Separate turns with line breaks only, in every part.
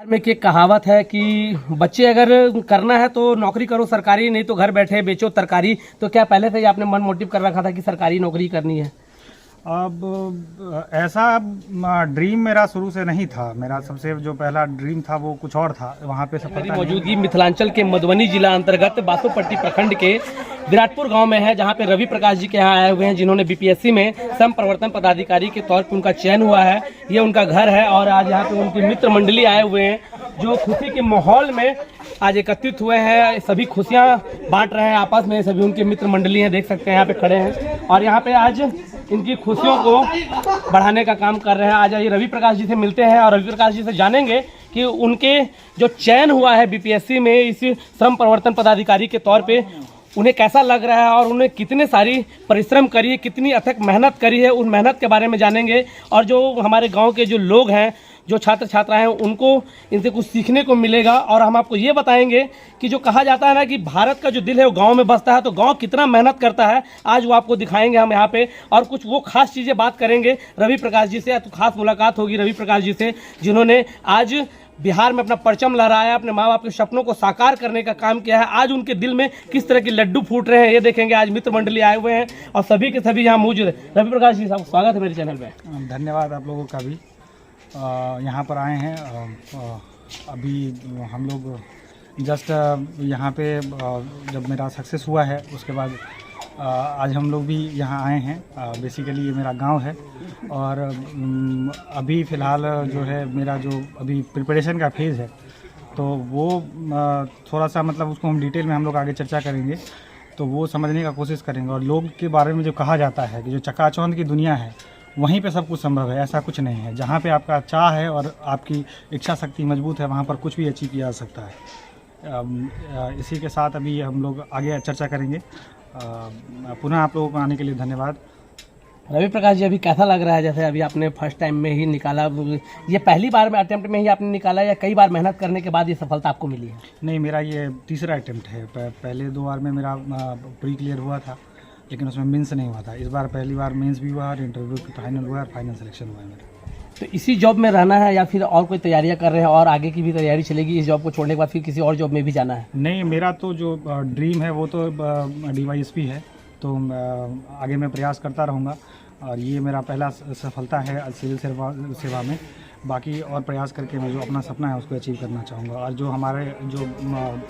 में की एक कहावत है कि बच्चे अगर करना है तो नौकरी करो सरकारी, नहीं तो घर बैठे बेचो तरकारी। तो क्या पहले से ही आपने मन मोटिव कर रखा था कि सरकारी नौकरी करनी है?
अब ऐसा ड्रीम मेरा शुरू से नहीं था। मेरा सबसे जो पहला ड्रीम था वो कुछ और था। वहाँ पे
मेरी
सफलता नहीं
मौजूदगी मिथिलांचल के मधुबनी जिला अंतर्गत बासोपट्टी प्रखंड के विराटपुर गांव में है, जहां पे रवि प्रकाश जी के यहाँ आए हुए हैं, जिन्होंने बीपीएससी में सम प्रवर्तन पदाधिकारी के तौर पर उनका चयन हुआ है। ये उनका घर है और आज यहाँ पे उनकी मित्र मंडली आए हुए हैं, जो खुशी के माहौल में आज एकत्रित हुए हैं। सभी खुशियाँ बांट रहे हैं आपस में, सभी उनके मित्र मंडली हैं, देख सकते हैं यहाँ पे खड़े हैं और यहाँ पे आज इनकी खुशियों को बढ़ाने का काम कर रहे हैं। आज ये रवि प्रकाश जी से मिलते हैं और रवि प्रकाश जी से जानेंगे कि उनके जो चयन हुआ है बीपीएससी में इस श्रम प्रवर्तन पदाधिकारी के तौर पे उन्हें कैसा लग रहा है और उन्हें कितने सारी परिश्रम करी है, कितनी अथक मेहनत करी है, उस मेहनत के बारे में जानेंगे। और जो हमारे गांव के जो लोग हैं, जो छात्र छात्रा हैं, उनको इनसे कुछ सीखने को मिलेगा। और हम आपको ये बताएंगे कि जो कहा जाता है ना कि भारत का जो दिल है वो गांव में बसता है, तो गांव कितना मेहनत करता है आज वो आपको दिखाएंगे हम यहाँ पे। और कुछ वो खास चीज़ें बात करेंगे रवि प्रकाश जी से। तो खास मुलाकात होगी रवि प्रकाश जी से, जिन्होंने आज बिहार में अपना परचम लहराया, अपने माँ बाप के सपनों को साकार करने का काम किया है। आज उनके दिल में किस तरह के लड्डू फूट रहे हैं ये देखेंगे। आज मित्र मंडली आए हुए हैं और सभी के सभी यहाँ मौजूद है। रवि प्रकाश जी साहब, स्वागत है मेरे चैनल में।
धन्यवाद आप लोगों का भी। यहाँ पर आए हैं। अभी हम लोग जस्ट यहाँ पे जब मेरा सक्सेस हुआ है उसके बाद आज हम लोग भी यहाँ आए हैं। बेसिकली ये मेरा गांव है और अभी फ़िलहाल जो है मेरा जो अभी प्रिपरेशन का फेज़ है, तो वो थोड़ा सा मतलब उसको हम डिटेल में हम लोग आगे चर्चा करेंगे, तो वो समझने का कोशिश करेंगे। और लोग के बारे में जो कहा जाता है कि जो चकाचौंध की दुनिया है वहीं पे सब कुछ संभव है, ऐसा कुछ नहीं है। जहाँ पे आपका चाह है और आपकी इच्छा शक्ति मजबूत है, वहाँ पर कुछ भी अचीव किया जा सकता है। इसी के साथ अभी हम लोग आगे चर्चा करेंगे। पुनः आप लोगों को आने के लिए धन्यवाद।
रवि प्रकाश जी, अभी कैसा लग रहा है? जैसे अभी आपने फर्स्ट टाइम में ही निकाला, ये पहली बार में अटेम्प्ट में ही आपने निकाला या कई बार मेहनत करने के बाद ये सफलता आपको मिली है?
नहीं, मेरा ये तीसरा अटेम्प्ट है। पहले 2 बार में मेरा प्री क्लियर हुआ था, लेकिन उसमें मेंस नहीं हुआ था। इस बार पहली बार मेंस भी हुआ और इंटरव्यू फाइनल हुआ और फाइनल सिलेक्शन हुआ है मेरा।
तो इसी जॉब में रहना है या फिर और कोई तैयारियां कर रहे हैं और आगे की भी तैयारी चलेगी इस जॉब को छोड़ने के बाद, फिर किसी और जॉब में भी जाना है?
नहीं, मेरा तो जो ड्रीम है वो तो DYSP है, तो आगे मैं प्रयास करता रहूँगा और ये मेरा पहला सफलता है सिविल सेवा में। बाकी और प्रयास करके मैं जो अपना सपना है उसको अचीव करना चाहूँगा। और जो हमारे जो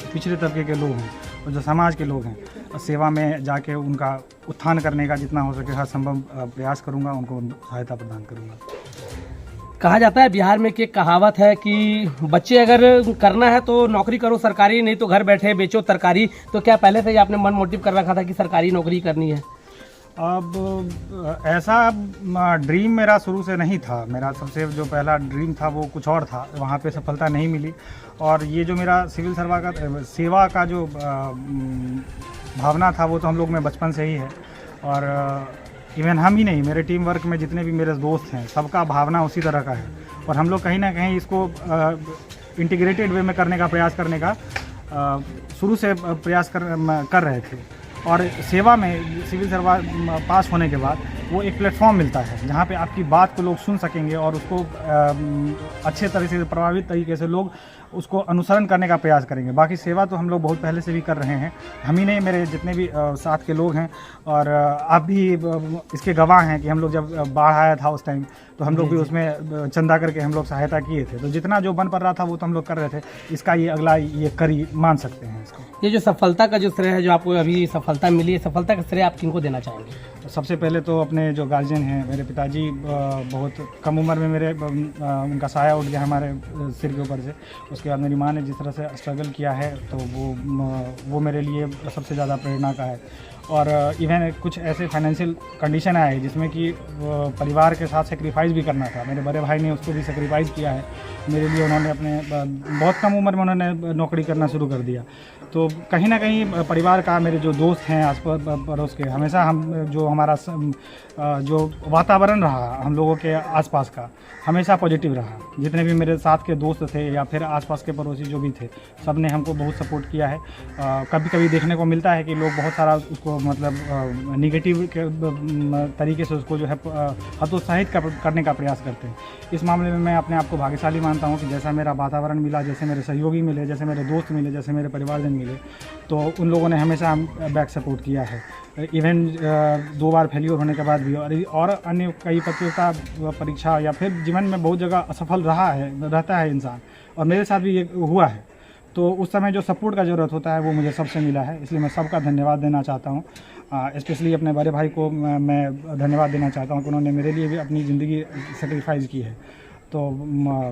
पिछड़े तबके के लोग हैं और जो समाज के लोग हैं, सेवा में जाके उनका उत्थान करने का जितना हो सके हर संभव प्रयास करूँगा, उनको सहायता प्रदान करूँगा।
कहा जाता है बिहार में की एक कहावत है कि बच्चे अगर करना है तो नौकरी करो सरकारी, नहीं तो घर बैठे बेचो तरकारी। तो क्या पहले से ही आपने मन मोटिव कर रखा था कि सरकारी नौकरी करनी है?
अब ऐसा ड्रीम मेरा शुरू से नहीं था। मेरा सबसे जो पहला ड्रीम था वो कुछ और था। वहाँ पे सफलता नहीं मिली और ये जो मेरा सिविल सेवा का जो भावना था वो तो हम लोग में बचपन से ही है। और इवन हम ही नहीं, मेरे टीम वर्क में जितने भी मेरे दोस्त हैं सबका भावना उसी तरह का है और हम लोग कहीं ना कहीं इसको इंटीग्रेटेड वे में करने का प्रयास करने का शुरू से प्रयास कर रहे थे। और सेवा में सिविल सेवा पास होने के बाद वो एक प्लेटफॉर्म मिलता है जहाँ पे आपकी बात को लोग सुन सकेंगे और उसको अच्छे तरह से प्रभावित तरीके से लोग उसको अनुसरण करने का प्रयास करेंगे। बाकी सेवा तो हम लोग बहुत पहले से भी कर रहे हैं, हम ही नहीं, मेरे जितने भी साथ के लोग हैं और आप भी इसके गवाह हैं कि हम लोग जब बाढ़ आया था उस टाइम तो हम लोग भी उसमें चंदा करके हम लोग सहायता किए थे। तो जितना जो बन पड़ रहा था वो तो हम लोग कर रहे थे। इसका ये अगला ये करी मान सकते हैं इसको।
ये जो सफलता का जो श्रेय है, जो आपको अभी सफलता मिली है, सफलता का श्रेय आप किनको देना चाहेंगे?
सबसे पहले तो अपने जो गार्जियन हैं, मेरे पिताजी बहुत कम उम्र में मेरे उनका साया उठ गया हमारे सिर के ऊपर से। उसके बाद मेरी माँ ने जिस तरह से स्ट्रगल किया है तो वो मेरे लिए सबसे ज़्यादा प्रेरणा का है। और इवन कुछ ऐसे फाइनेंशियल कंडीशन आए जिसमें कि परिवार के साथ सेक्रीफाइस भी करना था। मेरे बड़े भाई ने उसको भी सेक्रीफाइस किया है मेरे लिए। उन्होंने अपने बहुत कम उम्र में उन्होंने नौकरी करना शुरू कर दिया। तो कहीं ना कहीं परिवार का, मेरे जो दोस्त हैं आस पड़ोस के, हमेशा हम जो हमारा जो वातावरण रहा हम लोगों के आसपास का हमेशा पॉजिटिव रहा। जितने भी मेरे साथ के दोस्त थे या फिर आसपास के पड़ोसी जो भी थे, सब ने हमको बहुत सपोर्ट किया है। कभी कभी देखने को मिलता है कि लोग बहुत सारा उसको मतलब निगेटिव के तरीके से उसको जो है हतोत्साहित करने का प्रयास करते हैं। इस मामले में मैं अपने आप को भाग्यशाली मानता हूँ कि जैसा मेरा वातावरण मिला, जैसे मेरे सहयोगी मिले, जैसे मेरे दोस्त मिले, जैसे मेरे परिवारजन मिले, तो उन लोगों ने हमेशा बैक सपोर्ट किया है। इवन 2 बार फेलियर होने के बाद भी और अन्य कई प्रतियोगिता परीक्षा या फिर जीवन में बहुत जगह असफल रहता है इंसान, और मेरे साथ भी ये हुआ है। तो उस समय जो सपोर्ट का ज़रूरत होता है वो मुझे सबसे मिला है, इसलिए मैं सबका धन्यवाद देना चाहता हूँ। स्पेशली अपने बड़े भाई को मैं धन्यवाद देना चाहता हूँ कि उन्होंने मेरे लिए भी अपनी ज़िंदगी सेक्रीफाइस की है। तो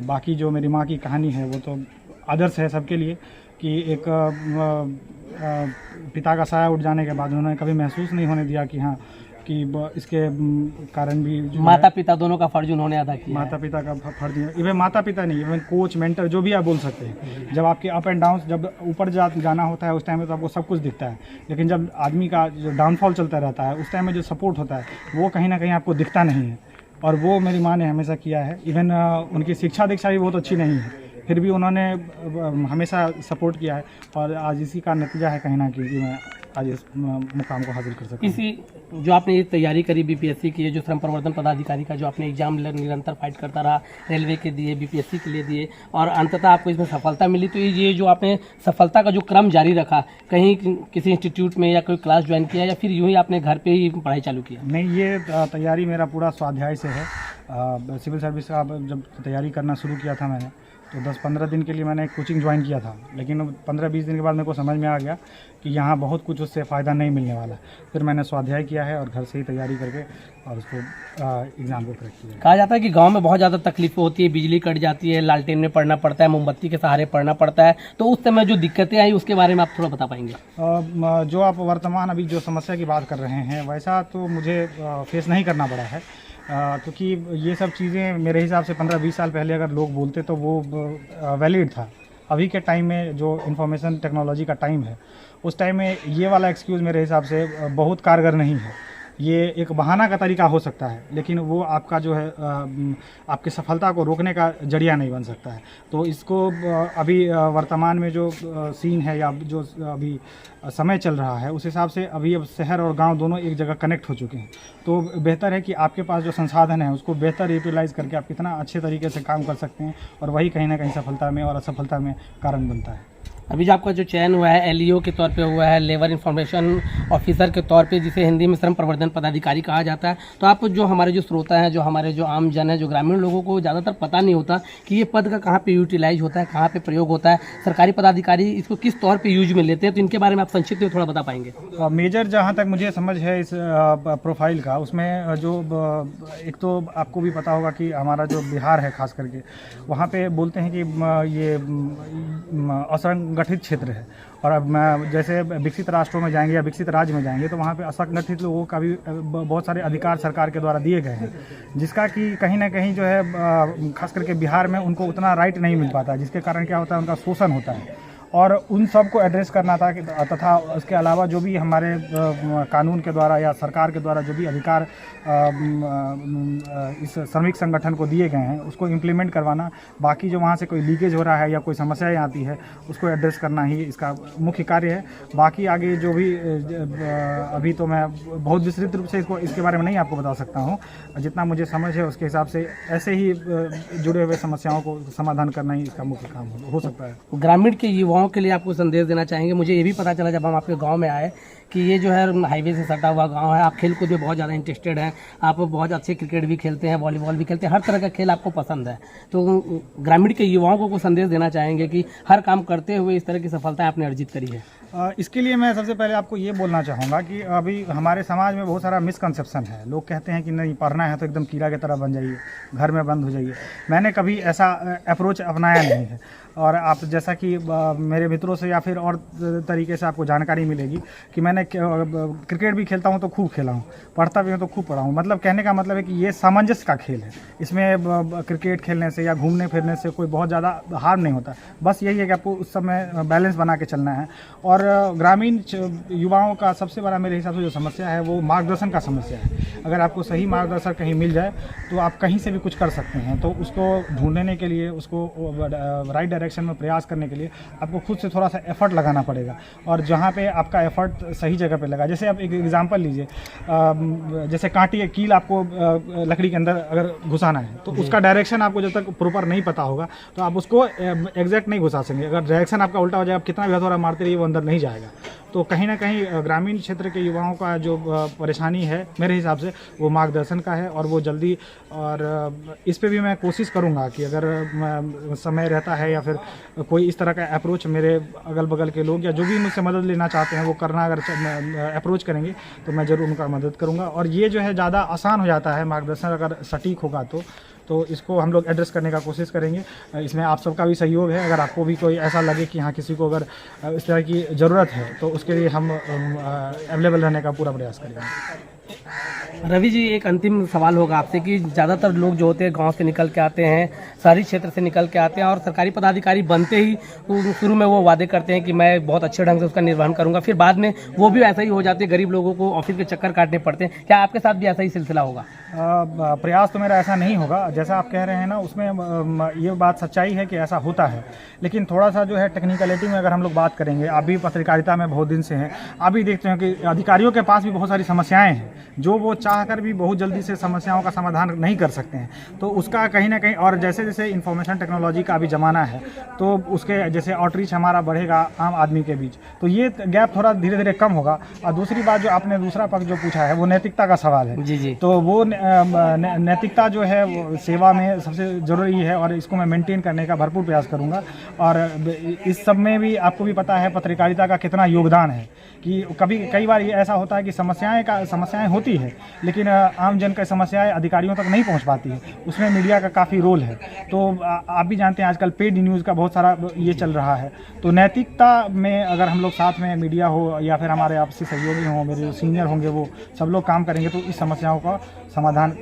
बाकी जो मेरी माँ की कहानी है वो तो आदर्श है सबके लिए कि एक पिता का साया उठ जाने के बाद उन्होंने कभी महसूस नहीं होने दिया कि हाँ कि इसके कारण भी
माता पिता दोनों का फर्ज उन्होंने अदा किया।
माता पिता का फर्ज, इवन माता पिता नहीं, इवन कोच, मेंटर, जो भी आप बोल सकते हैं। जब आपके अप एंड डाउन, जब ऊपर जाना होता है उस टाइम में तो आपको सब कुछ दिखता है, लेकिन जब आदमी का जो डाउनफॉल चलता रहता है उस टाइम में जो सपोर्ट होता है वो कहीं ना कहीं आपको दिखता नहीं है, और वो मेरी माँ ने हमेशा किया है। इवन उनकी शिक्षा दीक्षा भी बहुत अच्छी नहीं है, फिर भी उन्होंने हमेशा सपोर्ट किया है, और आज इसी का नतीजा है कहीं ना कहीं कि मैं आज इस मुकाम को हासिल कर सका।
इसी जो आपने ये तैयारी करी बीपीएससी की, जो श्रम प्रवर्तन पदाधिकारी का जो आपने एग्जाम निरंतर फाइट करता रहा, रेलवे के दिए, बीपीएससी के लिए दिए, और अंततः आपको इसमें सफलता मिली, तो ये जो आपने सफलता का जो क्रम जारी रखा, कहीं किसी इंस्टीट्यूट में या कोई क्लास ज्वाइन किया या फिर यूँ ही आपने घर पे ही पढ़ाई चालू किया?
नहीं, ये तैयारी मेरा पूरा स्वाध्याय से है। सिविल सर्विस का जब तैयारी करना शुरू किया था मैंने, तो 10-15 दिन के लिए मैंने कोचिंग ज्वाइन किया था, लेकिन 15-20 दिन के बाद मेरे को समझ में आ गया कि यहाँ बहुत कुछ उससे फ़ायदा नहीं मिलने वाला। फिर मैंने स्वाध्याय किया है और घर से ही तैयारी करके और उसको एग्ज़ाम को क्रैक किया।
कहा जाता है कि गांव में बहुत ज़्यादा तकलीफें होती है, बिजली कट जाती है, लालटेन में पढ़ना पड़ता है, मोमबत्ती के सहारे पढ़ना पड़ता है, तो उस समय जो दिक्कतें आई उसके बारे में आप थोड़ा बता पाएंगे?
जो आप वर्तमान अभी जो समस्या की बात कर रहे हैं वैसा तो मुझे फेस नहीं करना पड़ा है, क्योंकि ये सब चीज़ें मेरे हिसाब से 15-20 साल पहले अगर लोग बोलते तो वो वैलिड था। अभी के टाइम में जो इंफॉर्मेशन टेक्नोलॉजी का टाइम है, उस टाइम में ये वाला एक्सक्यूज़ मेरे हिसाब से बहुत कारगर नहीं है। ये एक बहाना का तरीका हो सकता है, लेकिन वो आपका जो है आपकी सफलता को रोकने का जरिया नहीं बन सकता है। तो इसको अभी वर्तमान में जो सीन है या जो अभी समय चल रहा है उस हिसाब से अभी अब शहर और गांव दोनों एक जगह कनेक्ट हो चुके हैं। तो बेहतर है कि आपके पास जो संसाधन है उसको बेहतर यूटिलाइज़ करके आप कितना अच्छे तरीके से काम कर सकते हैं, और वही कहीं ना कहीं सफलता में और असफलता में कारण बनता है।
अभी जो आपका जो चयन हुआ है एलईओ के तौर पे हुआ है, लेबर इंफॉर्मेशन ऑफिसर के तौर पे, जिसे हिंदी में श्रम प्रवर्तन पदाधिकारी कहा जाता है, तो आप जो हमारे जो श्रोता हैं, जो हमारे जो आम जन है, जो ग्रामीण लोगों को ज़्यादातर पता नहीं होता कि ये पद का कहाँ पे यूटिलाइज होता है, कहाँ पे प्रयोग होता है, सरकारी पदाधिकारी इसको किस तौर पर यूज में लेते हैं, तो इनके बारे में आप संक्षिप्त में थोड़ा बता पाएंगे?
मेजर जहाँ तक मुझे समझ है इस प्रोफाइल का, उसमें जो एक तो आपको भी पता होगा कि हमारा जो बिहार है खास करके, वहाँ पे बोलते हैं कि ये असंगठित क्षेत्र है, और अब जैसे विकसित राष्ट्रों में जाएंगे या विकसित राज्य में जाएंगे तो वहाँ पे असंगठित लोगों का भी बहुत सारे अधिकार सरकार के द्वारा दिए गए हैं, जिसका कि कहीं ना कहीं जो है खास करके बिहार में उनको उतना राइट नहीं मिल पाता, जिसके कारण क्या होता है उनका शोषण होता है, और उन सब को एड्रेस करना था। तथा उसके अलावा जो भी हमारे कानून के द्वारा या सरकार के द्वारा जो भी अधिकार इस श्रमिक संगठन को दिए गए हैं उसको इम्प्लीमेंट करवाना, बाकी जो वहाँ से कोई लीकेज हो रहा है या कोई समस्याएं आती है उसको एड्रेस करना ही इसका मुख्य कार्य है। बाकी आगे जो भी अभी तो मैं बहुत विस्तृत रूप से इसके बारे में नहीं आपको बता सकता हूँ, जितना मुझे समझ है उसके हिसाब से ऐसे ही जुड़े हुए समस्याओं को समाधान करना ही इसका मुख्य काम हो सकता है।
ग्रामीण के युवाओं के लिए आपको संदेश देना चाहेंगे? मुझे ये भी पता चला जब हम आपके गांव में आए कि ये जो है हाईवे से सटा हुआ गांव है, आप खेल कूद में बहुत ज़्यादा इंटरेस्टेड हैं, आप बहुत अच्छे क्रिकेट भी खेलते हैं, वॉलीबॉल भी खेलते हैं, हर तरह का खेल आपको पसंद है, तो ग्रामीण के युवाओं को संदेश देना चाहेंगे कि हर काम करते हुए इस तरह की सफलता आपने अर्जित करी है?
इसके लिए मैं सबसे पहले आपको ये बोलना चाहूँगा कि अभी हमारे समाज में बहुत सारा मिसकंसेप्शन है। लोग कहते हैं कि नहीं, पढ़ना है तो एकदम कीड़ा की तरह बन जाइए, घर में बंद हो जाइए। मैंने कभी ऐसा अप्रोच अपनाया नहीं है, और आप जैसा कि मेरे मित्रों से या फिर और तरीके से आपको जानकारी मिलेगी कि मैंने क्रिकेट भी खेलता हूँ तो खूब खेला हूँ, पढ़ता भी हूँ तो खूब पढ़ा हूँ। मतलब कहने का मतलब है कि ये सामंजस्य का खेल है, इसमें क्रिकेट खेलने से या घूमने फिरने से कोई बहुत ज़्यादा हार्म नहीं होता। बस यही है कि आपको उस समय बैलेंस बना के चलना है। और ग्रामीण युवाओं का सबसे बड़ा मेरे हिसाब से जो समस्या है वो मार्गदर्शन का समस्या है। अगर आपको सही मार्गदर्शन कहीं मिल जाए तो आप कहीं से भी कुछ कर सकते हैं। तो उसको ढूंढने के लिए, उसको राइट डायरेक्शन में प्रयास करने के लिए आपको खुद से थोड़ा सा एफर्ट लगाना पड़ेगा, और जहाँ पे आपका एफर्ट सही जगह पे लगा। जैसे आप एक एग्जांपल लीजिए, जैसे कांटी कील आपको लकड़ी के अंदर अगर घुसाना है तो उसका डायरेक्शन आपको जब तक प्रॉपर नहीं पता होगा तो आप उसको एग्जैक्ट नहीं घुसा सकेंगे। अगर डायरेक्शन आपका उल्टा हो जाए, आप कितना भी हथौड़ा मारते रहिए वो अंदर नहीं जाएगा। तो कहीं ना कहीं ग्रामीण क्षेत्र के युवाओं का जो परेशानी है मेरे हिसाब से वो मार्गदर्शन का है, और वो जल्दी, और इस पे भी मैं कोशिश करूंगा कि अगर समय रहता है या फिर कोई इस तरह का अप्रोच मेरे अगल बगल के लोग या जो भी मुझसे मदद लेना चाहते हैं वो करना अगर अप्रोच करेंगे तो मैं ज़रूर उनका मदद करूंगा। और ये जो है ज़्यादा आसान हो जाता है मार्गदर्शन अगर सटीक होगा तो इसको हम लोग एड्रेस करने का कोशिश करेंगे। इसमें आप सबका भी सहयोग है। अगर आपको भी कोई ऐसा लगे कि हाँ किसी को अगर इस तरह की ज़रूरत है तो उसके लिए हम अवेलेबल रहने का पूरा प्रयास करेंगे।
रवि जी, एक अंतिम सवाल होगा आपसे कि ज़्यादातर लोग जो होते हैं गांव से निकल के आते हैं, शहरी क्षेत्र से निकल के आते हैं और सरकारी पदाधिकारी बनते ही शुरू में वो वादे करते हैं कि मैं बहुत अच्छे ढंग से उसका निर्वहन करूंगा, फिर बाद में वो भी ऐसा ही हो जाते हैं, गरीब लोगों को ऑफिस के चक्कर काटने पड़ते हैं। क्या आपके साथ भी ऐसा ही सिलसिला होगा?
प्रयास तो मेरा ऐसा नहीं होगा जैसा आप कह रहे हैं ना, उसमें ये बात सच्चाई है कि ऐसा होता है, लेकिन थोड़ा सा जो है टेक्निकलिटी में अगर हम लोग बात करेंगे, आप भी पत्रकारिता में बहुत दिन से हैं, आप भी देखते हैं कि अधिकारियों के पास भी बहुत सारी समस्याएं हैं जो वो चाहकर भी बहुत जल्दी से समस्याओं का समाधान नहीं कर सकते हैं। तो उसका कहीं ना कहीं, और जैसे जैसे इंफॉर्मेशन टेक्नोलॉजी का अभी ज़माना है तो उसके जैसे आउटरीच हमारा बढ़ेगा आम आदमी के बीच, तो ये गैप थोड़ा धीरे धीरे कम होगा। और दूसरी बात जो आपने दूसरा पक्ष जो पूछा है वो नैतिकता का सवाल है।
जी।
तो वो नैतिकता जो है वो सेवा में सबसे ज़रूरी है और इसको मैं मेंटेन करने का भरपूर प्रयास करूँगा। और इस सब में भी आपको भी पता है पत्रकारिता का कितना योगदान है कि कई बार ये ऐसा होता है कि समस्याएं होती है लेकिन आम जन की समस्याएं अधिकारियों तक नहीं पहुंच पाती है, उसमें मीडिया का काफ़ी रोल है। तो आप भी जानते हैं आजकल पेड न्यूज़ का बहुत सारा ये चल रहा है। तो नैतिकता में अगर हम लोग साथ में मीडिया हो या फिर हमारे आपसी सहयोगी हों, मेरे जो सीनियर होंगे, वो सब लोग काम करेंगे तो इस समस्याओं का समाधान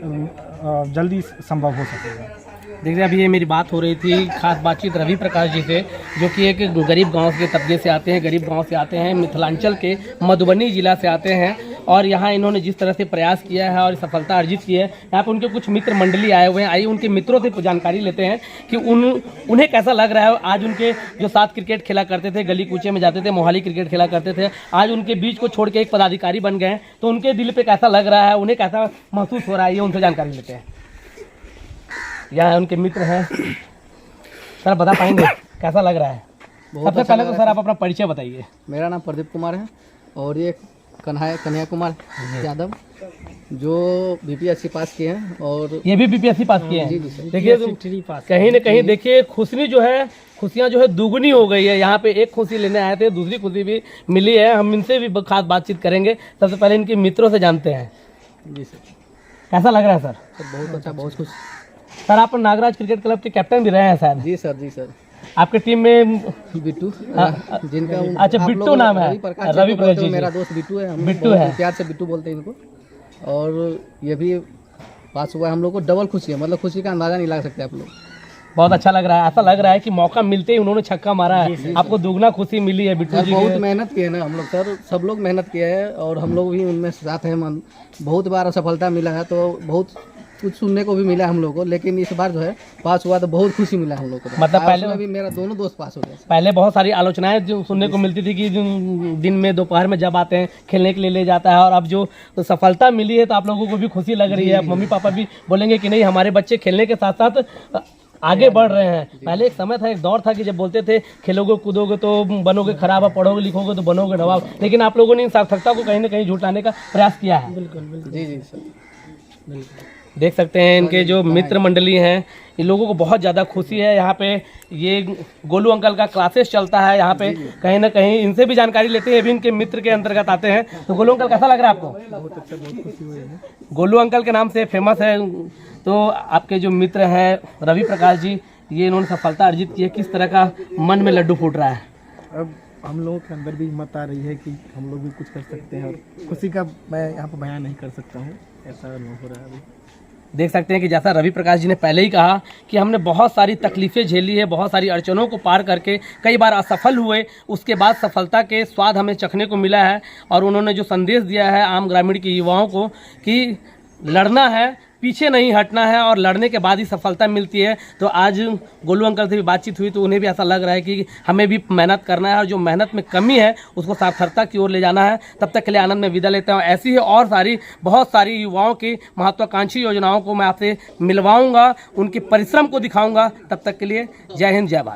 जल्दी संभव हो सकेगा।
देखिए, अभी ये मेरी बात हो रही थी खास बातचीत रवि प्रकाश जी से, जो कि एक गरीब गांव के तबके से आते हैं, गरीब गांव से आते हैं, मिथिलांचल के मधुबनी जिला से आते हैं। और यहाँ इन्होंने जिस तरह से प्रयास किया है और सफलता अर्जित की है, यहाँ पर उनके कुछ मित्र मंडली आए हुए हैं। आइए उनके मित्रों से जानकारी लेते हैं कि उन्हें कैसा लग रहा है। आज उनके जो साथ क्रिकेट खेला करते थे, गली कूचे में जाते थे, मोहाली क्रिकेट खेला करते थे, आज उनके बीच को छोड़ के एक पदाधिकारी बन गए हैं, तो उनके दिल पे कैसा लग रहा है, उन्हें कैसा महसूस हो रहा है, ये उनसे जानकारी लेते हैं। यहाँ उनके मित्र हैं, सर बता पाएंगे कैसा लग रहा है? सबसे पहले तो सर आप अपना परिचय बताइए।
मेरा नाम प्रदीप कुमार है और ये कन्हैया कुमार यादव जो बीपीएससी पास किए हैं, और ये भी बीपीएससी पास किए हैं। देखिए
कहीं न कहीं देखिए खुशियाँ जो है दुगनी हो गई है। यहाँ पे एक खुशी लेने आए थे, दूसरी खुशी भी मिली है। हम इनसे भी खास बातचीत करेंगे। सबसे पहले इनके मित्रों से जानते हैं।
जी सर,
कैसा लग रहा है सर?
बहुत अच्छा, बहुत खुश।
सर आप नागराज क्रिकेट क्लब के कैप्टन भी रहे हैं शायद?
जी सर, जी सर।
आपके टीम में
बिट्टू, जिनका
अच्छा बिट्टू नाम है, रवि प्रकाश जी।
मेरा दोस्त बिट्टू है,
बिट्टू है,
प्यार से बिट्टू बोलते हैं इनको। और ये भी पास हुआ है, हम लोग को डबल खुशी है, मतलब खुशी का अंदाजा नहीं लगा सकते आप लोग।
बहुत अच्छा लग रहा है। ऐसा लग रहा है कि मौका मिलते ही उन्होंने छक्का मारा है, आपको दुगना खुशी मिली है। बिट्टू जी
बहुत मेहनत किए ना हम लोग सर, सब लोग मेहनत किए हैं और हम लोग भी उनमें साथ हैं। बहुत बार सफलता मिला है तो बहुत कुछ सुनने को भी मिला हम लोग को, लेकिन इस बार जो है पास हुआ तो बहुत खुशी मिला हम लोग को।
मतलब पहले
भी मेरा दोनों दोस्त पास हो गए।
पहले बहुत सारी आलोचनाएं जो सुनने को मिलती थी कि दिन में दोपहर में जब आते हैं खेलने के लिए ले जाता है, और अब जो सफलता मिली है तो आप लोगों को भी खुशी लग रही है। मम्मी पापा भी बोलेंगे कि नहीं हमारे बच्चे खेलने के साथ साथ आगे बढ़ रहे हैं। पहले एक समय था, एक दौर था कि जब बोलते थे खेलोगे कूदोगे तो बनोगे खराब, पढ़ोगे लिखोगे तो बनोगे नवाब, लेकिन आप लोगों ने इन सार्थकता को कहीं ना कहीं झुटलाने का प्रयास किया है।
बिल्कुल जी जी सर,
बिल्कुल। देख सकते हैं इनके जो मित्र मंडली हैं, इन लोगों को बहुत ज़्यादा खुशी है। यहाँ पे ये गोलू अंकल का क्लासेस चलता है यहाँ पे, कहीं ना कहीं इनसे भी जानकारी लेते हैं। ये भी इनके मित्र के अंतर्गत आते हैं। तो गोलू अंकल कैसा लग रहा है आपको?
बहुत अच्छा, बहुत खुशी हुई है।
गोलू अंकल के नाम से फेमस है। तो आपके जो मित्र हैं रवि प्रकाश जी, ये इन्होंने सफलता अर्जित की है, किस तरह का मन में लड्डू फूट रहा है?
अब हम लोगों के अंदर भी हिम्मत आ रही है कि हम लोग भी कुछ कर सकते हैं, और खुशी का मैं यहाँ पर बयान नहीं कर सकता हूँ, ऐसा अनुभव हो रहा है अभी।
देख सकते हैं कि जैसा रवि प्रकाश जी ने पहले ही कहा कि हमने बहुत सारी तकलीफ़ें झेली है, बहुत सारी अड़चनों को पार करके कई बार असफल हुए, उसके बाद सफलता के स्वाद हमें चखने को मिला है। और उन्होंने जो संदेश दिया है आम ग्रामीण के युवाओं को कि लड़ना है पीछे नहीं हटना है और लड़ने के बाद ही सफलता मिलती है। तो आज गोलू अंकल से भी बातचीत हुई तो उन्हें भी ऐसा लग रहा है कि हमें भी मेहनत करना है और जो मेहनत में कमी है उसको सार्थकता की ओर ले जाना है। तब तक के लिए आनंद में विदा लेता हूँ। ऐसी ही और बहुत सारी युवाओं की महत्वाकांक्षी योजनाओं को मैं आपसे मिलवाऊंगा, उनके परिश्रम को दिखाऊंगा। तब तक के लिए जय हिंद, जय भारत।